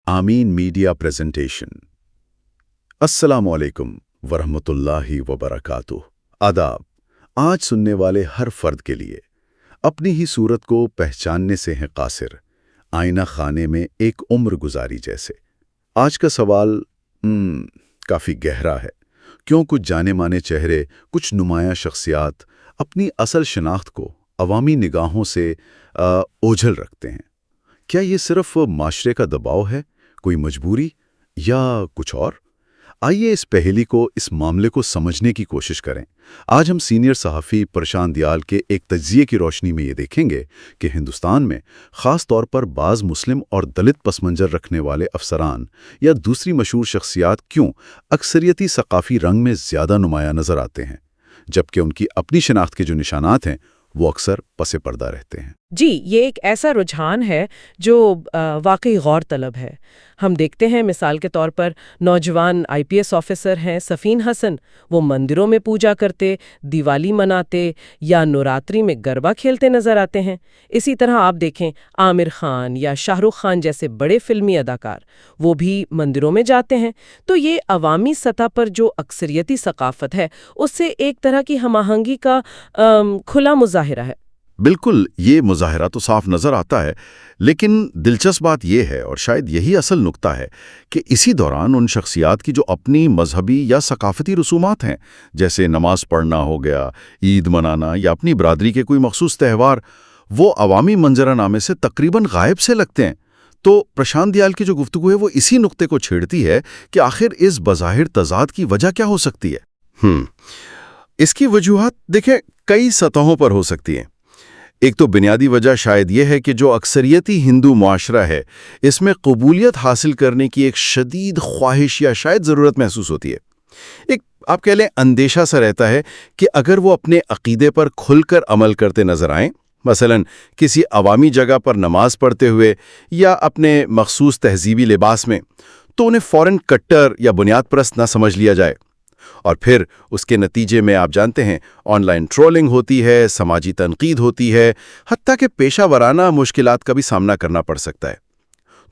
آمین media presentation. السلام علیکم ورحمۃ اللہ وبرکاتہ۔ آداب۔ آج سننے والے ہر فرد کے لیے اپنی ہی صورت کو پہچاننے سے ہیں قاصر، آئینہ خانے میں ایک عمر گزاری جیسے۔ آج کا سوال کافی گہرا ہے، کیوں کچھ جانے مانے چہرے، کچھ نمایاں شخصیات اپنی اصل شناخت کو عوامی نگاہوں سے اوجھل رکھتے ہیں؟ کیا یہ صرف معاشرے کا دباؤ ہے، کوئی مجبوری، یا کچھ اور؟ آئیے اس پہیلی کو، اس معاملے کو سمجھنے کی کوشش کریں۔ آج ہم سینئر صحافی پرشانت دیال کے ایک تجزیے کی روشنی میں یہ دیکھیں گے کہ ہندوستان میں خاص طور پر بعض مسلم اور دلت پس منظر رکھنے والے افسران یا دوسری مشہور شخصیات کیوں اکثریتی ثقافتی رنگ میں زیادہ نمایاں نظر آتے ہیں، جبکہ ان کی اپنی شناخت کے جو نشانات ہیں وہ اکثر پس پردہ رہتے ہیں۔ جی، یہ ایک ایسا رجحان ہے جو واقعی غور طلب ہے۔ ہم دیکھتے ہیں مثال کے طور پر نوجوان IPS آفیسر ہیں سفین حسن، وہ مندروں میں پوجا کرتے، دیوالی مناتے یا نوراتری میں گربا کھیلتے نظر آتے ہیں۔ اسی طرح آپ دیکھیں عامر خان یا شاہ رخ خان جیسے بڑے فلمی اداکار، وہ بھی مندروں میں جاتے ہیں۔ تو یہ عوامی سطح پر جو اکثریتی ثقافت ہے اس سے ایک طرح کی ہم آہنگی کا کھلا مظاہرہ ہے۔ بالکل، یہ مظاہرہ تو صاف نظر آتا ہے، لیکن دلچسپ بات یہ ہے، اور شاید یہی اصل نقطہ ہے، کہ اسی دوران ان شخصیات کی جو اپنی مذہبی یا ثقافتی رسومات ہیں، جیسے نماز پڑھنا ہو گیا، عید منانا یا اپنی برادری کے کوئی مخصوص تہوار، وہ عوامی منظرہ نامے سے تقریباً غائب سے لگتے ہیں۔ تو پرشانت دیال کی جو گفتگو ہے وہ اسی نقطے کو چھیڑتی ہے کہ آخر اس بظاہر تضاد کی وجہ کیا ہو سکتی ہے؟ اس کی وجوہات دیکھیں کئی سطحوں پر ہو سکتی ہیں۔ ایک تو بنیادی وجہ شاید یہ ہے کہ جو اکثریتی ہندو معاشرہ ہے، اس میں قبولیت حاصل کرنے کی ایک شدید خواہش یا شاید ضرورت محسوس ہوتی ہے۔ ایک آپ کہہ لیں اندیشہ سا رہتا ہے کہ اگر وہ اپنے عقیدے پر کھل کر عمل کرتے نظر آئیں، مثلاً کسی عوامی جگہ پر نماز پڑھتے ہوئے یا اپنے مخصوص تہذیبی لباس میں، تو انہیں فوراً کٹر یا بنیاد پرست نہ سمجھ لیا جائے۔ اور پھر اس کے نتیجے میں آپ جانتے ہیں آن لائن ٹرولنگ ہوتی ہے، سماجی تنقید ہوتی ہے، حتیٰ کہ پیشہ ورانہ مشکلات کا بھی سامنا کرنا پڑ سکتا ہے۔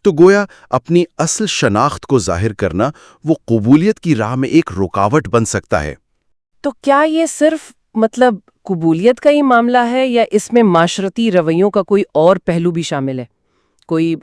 تو گویا اپنی اصل شناخت کو ظاہر کرنا وہ قبولیت کی راہ میں ایک رکاوٹ بن سکتا ہے۔ تو کیا یہ صرف قبولیت کا ہی معاملہ ہے، یا اس میں معاشرتی رویوں کا کوئی اور پہلو بھی شامل ہے، کوئی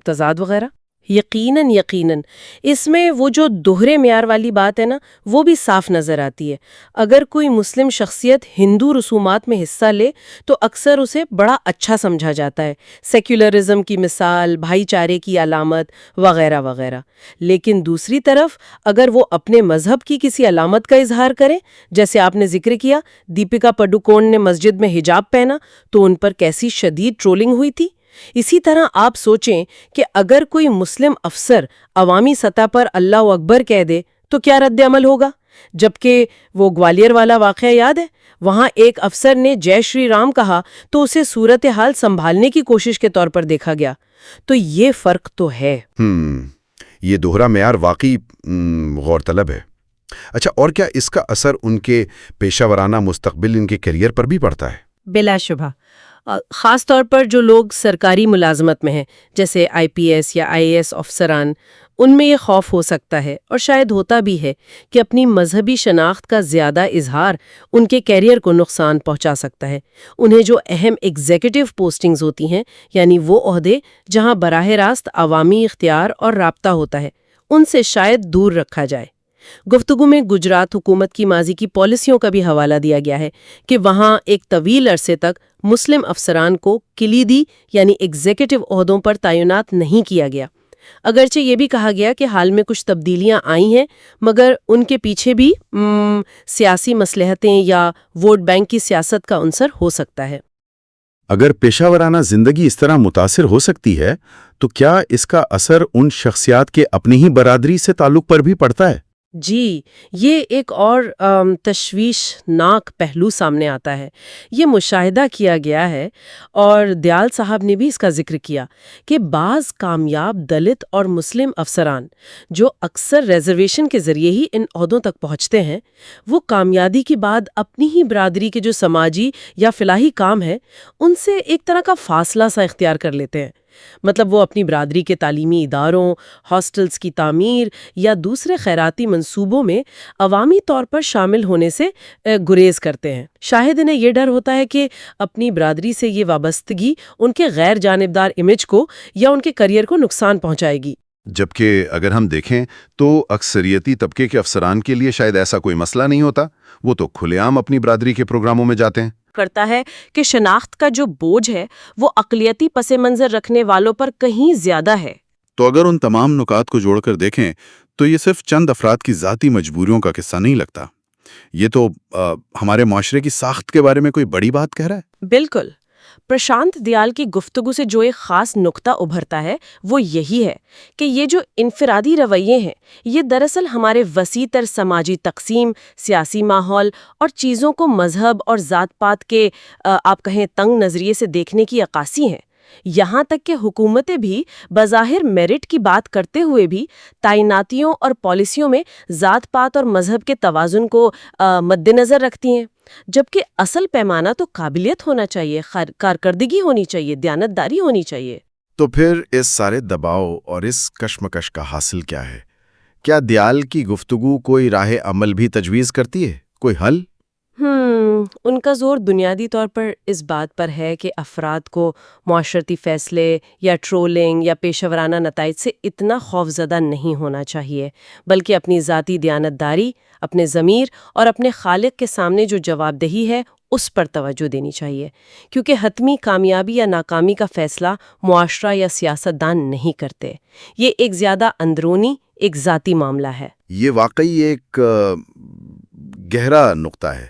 تضاد وغیرہ؟ یقیناً اس میں وہ جو دوہرے معیار والی بات ہے نا، وہ بھی صاف نظر آتی ہے۔ اگر کوئی مسلم شخصیت ہندو رسومات میں حصہ لے تو اکثر اسے بڑا اچھا سمجھا جاتا ہے، سیکولرزم کی مثال، بھائی چارے کی علامت وغیرہ وغیرہ۔ لیکن دوسری طرف اگر وہ اپنے مذہب کی کسی علامت کا اظہار کریں، جیسے آپ نے ذکر کیا دیپیکا پڈوکون نے مسجد میں حجاب پہنا، تو ان پر کیسی شدید ٹرولنگ ہوئی تھی۔ اسی طرح آپ سوچیں کہ اگر کوئی مسلم افسر عوامی سطح پر اللہ اکبر کہہ دے تو کیا رد عمل ہوگا؟ جبکہ وہ گوالیر والا واقعہ یاد ہے، وہاں ایک افسر نے جے شری رام کہا تو اسے صورتحال سنبھالنے کی کوشش کے طور پر دیکھا گیا۔ تو یہ فرق تو ہے۔ یہ دوہرا معیار واقعی غور طلب ہے۔ اچھا، اور کیا اس کا اثر ان کے پیشہ ورانہ مستقبل، ان کے کیریئر پر بھی پڑتا ہے؟ بلا شبہ، خاص طور پر جو لوگ سرکاری ملازمت میں ہیں، جیسے IPS یا IAS افسران، ان میں یہ خوف ہو سکتا ہے، اور شاید ہوتا بھی ہے، کہ اپنی مذہبی شناخت کا زیادہ اظہار ان کے کیریئر کو نقصان پہنچا سکتا ہے۔ انہیں جو اہم ایگزیکٹو پوسٹنگز ہوتی ہیں، یعنی وہ عہدے جہاں براہ راست عوامی اختیار اور رابطہ ہوتا ہے، ان سے شاید دور رکھا جائے۔ گفتگو میں گجرات حکومت کی ماضی کی پالیسیوں کا بھی حوالہ دیا گیا ہے کہ وہاں ایک طویل عرصے تک مسلم افسران کو کلیدی یعنی ایگزیکٹو عہدوں پر تعینات نہیں کیا گیا۔ اگرچہ یہ بھی کہا گیا کہ حال میں کچھ تبدیلیاں آئی ہیں، مگر ان کے پیچھے بھی سیاسی مصلحتیں یا ووٹ بینک کی سیاست کا عنصر ہو سکتا ہے۔ اگر پیشہ ورانہ زندگی اس طرح متاثر ہو سکتی ہے، تو کیا اس کا اثر ان شخصیات کے اپنی ہی برادری سے تعلق پر بھی پڑتا ہے؟ جی، یہ ایک اور تشویشناک پہلو سامنے آتا ہے۔ یہ مشاہدہ کیا گیا ہے، اور دیال صاحب نے بھی اس کا ذکر کیا، کہ بعض کامیاب دلت اور مسلم افسران جو اکثر ریزرویشن کے ذریعے ہی ان عہدوں تک پہنچتے ہیں، وہ کامیابی کے بعد اپنی ہی برادری کے جو سماجی یا فلاحی کام ہے، ان سے ایک طرح کا فاصلہ سا اختیار کر لیتے ہیں۔ مطلب وہ اپنی برادری کے تعلیمی اداروں، ہاسٹلز کی تعمیر یا دوسرے خیراتی منصوبوں میں عوامی طور پر شامل ہونے سے گریز کرتے ہیں۔ شاید انہیں یہ ڈر ہوتا ہے کہ اپنی برادری سے یہ وابستگی ان کے غیر جانبدار امیج کو یا ان کے کریئر کو نقصان پہنچائے گی۔ جبکہ اگر ہم دیکھیں تو اکثریتی طبقے کے افسران کے لیے شاید ایسا کوئی مسئلہ نہیں ہوتا، وہ تو کھلے عام اپنی برادری کے پروگراموں میں جاتے ہیں۔ کرتا ہے کہ شناخت کا جو بوجھ ہے وہ اقلیتی پس منظر رکھنے والوں پر کہیں زیادہ ہے۔ تو اگر ان تمام نکات کو جوڑ کر دیکھیں تو یہ صرف چند افراد کی ذاتی مجبوریوں کا قصہ نہیں لگتا، یہ تو ہمارے معاشرے کی ساخت کے بارے میں کوئی بڑی بات کہہ رہا ہے۔ بالکل۔ پرشانت دیال کی گفتگو سے جو ایک خاص نقطہ ابھرتا ہے وہ یہی ہے کہ یہ جو انفرادی رویے ہیں یہ دراصل ہمارے وسیع تر سماجی تقسیم، سیاسی ماحول اور چیزوں کو مذہب اور ذات پات کے آپ کہیں تنگ نظریے سے دیکھنے کی عکاسی ہیں۔ یہاں تک کہ حکومتیں بھی بظاہر میرٹ کی بات کرتے ہوئے بھی تعیناتیوں اور پالیسیوں میں ذات پات اور مذہب کے توازن کو مد نظر رکھتی ہیں، جبکہ اصل پیمانہ تو قابلیت ہونا چاہیے، کارکردگی ہونی چاہیے، دیانتداری ہونی چاہیے۔ تو پھر اس سارے دباؤ اور اس کشمکش کا حاصل کیا ہے؟ کیا دیال کی گفتگو کوئی راہ عمل بھی تجویز کرتی ہے، کوئی حل؟ ان کا زور بنیادی طور پر اس بات پر ہے کہ افراد کو معاشرتی فیصلے یا ٹرولنگ یا پیشہ ورانہ نتائج سے اتنا خوفزدہ نہیں ہونا چاہیے، بلکہ اپنی ذاتی دیانتداری، اپنے ضمیر اور اپنے خالق کے سامنے جو جواب دہی ہے اس پر توجہ دینی چاہیے، کیونکہ حتمی کامیابی یا ناکامی کا فیصلہ معاشرہ یا سیاستدان نہیں کرتے۔ یہ ایک زیادہ اندرونی، ایک ذاتی معاملہ ہے۔ یہ واقعی ایک گہرا نقطہ ہے،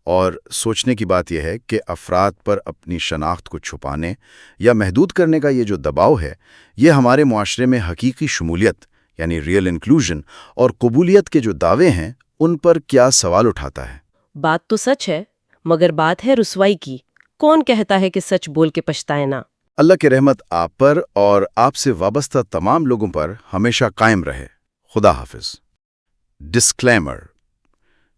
اور سوچنے کی بات یہ ہے کہ افراد پر اپنی شناخت کو چھپانے یا محدود کرنے کا یہ جو دباؤ ہے، یہ ہمارے معاشرے میں حقیقی شمولیت یعنی ریئل انکلوژن اور قبولیت کے جو دعوے ہیں ان پر کیا سوال اٹھاتا ہے۔ بات تو سچ ہے، مگر بات ہے رسوائی کی۔ کون کہتا ہے کہ سچ بول کے پچھتائے نہ؟ اللہ کی رحمت آپ پر اور آپ سے وابستہ تمام لوگوں پر ہمیشہ قائم رہے۔ خدا حافظ۔ ڈسکلیمر: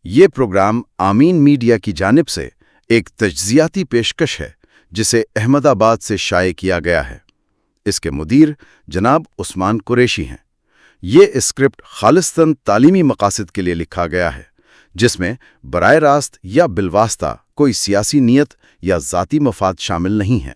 یہ پروگرام آمین میڈیا کی جانب سے ایک تجزیاتی پیشکش ہے جسے احمد آباد سے شائع کیا گیا ہے۔ اس کے مدیر جناب عثمان قریشی ہیں۔ یہ اسکرپٹ خالصتاً تعلیمی مقاصد کے لیے لکھا گیا ہے، جس میں براہ راست یا بالواسطہ کوئی سیاسی نیت یا ذاتی مفاد شامل نہیں ہے۔